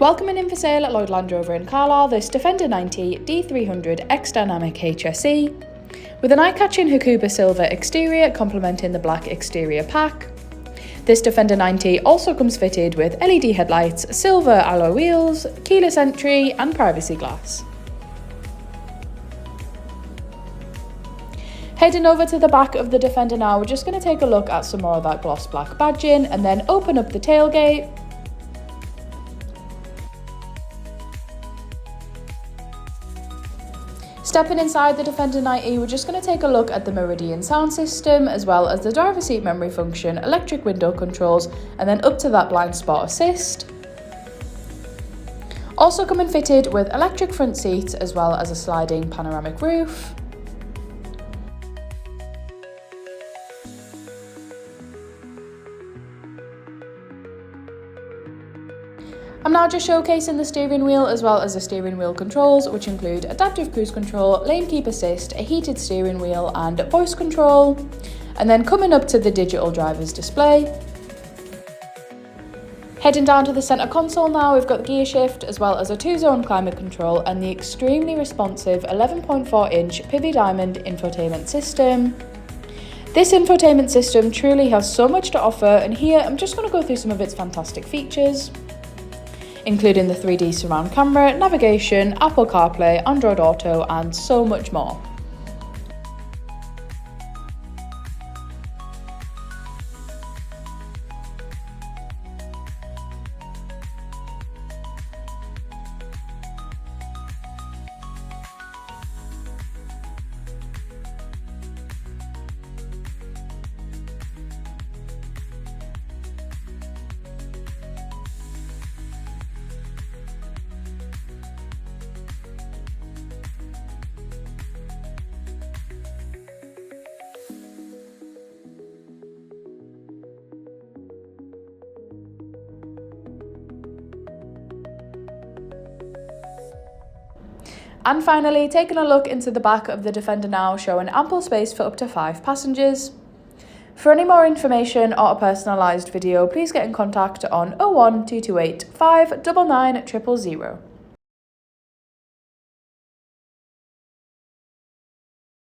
Welcoming in for sale at Lloyd Land Rover in Carlisle this Defender 90 D300 X-Dynamic HSE with an eye-catching Hakuba Silver exterior complementing the black exterior pack. This Defender 90 also comes fitted with LED headlights, silver alloy wheels, keyless entry and privacy glass. Heading over to the back of the Defender now, we're just going to take a look at some more of that gloss black badging and then open up the tailgate. Stepping inside the Defender 90, we're just going to take a look at the Meridian sound system, as well as the driver seat memory function, electric window controls, and then up to that blind spot assist. Also coming fitted with electric front seats, as well as a sliding panoramic roof. I'm now just showcasing the steering wheel as well as the steering wheel controls, which include adaptive cruise control, lane keep assist, a heated steering wheel and voice control. And then coming up to the digital driver's display. Heading down to the centre console now, we've got the gear shift as well as a 2-zone climate control and the extremely responsive 11.4-inch Pivi Diamond infotainment system. This infotainment system truly has so much to offer, and here I'm just going to go through some of its fantastic features, including the 3D surround camera, navigation, Apple CarPlay, Android Auto and so much more. And finally, taking a look into the back of the Defender now, showing ample space for up to 5 passengers. For any more information or a personalised video, please get in contact on 01228 599 000.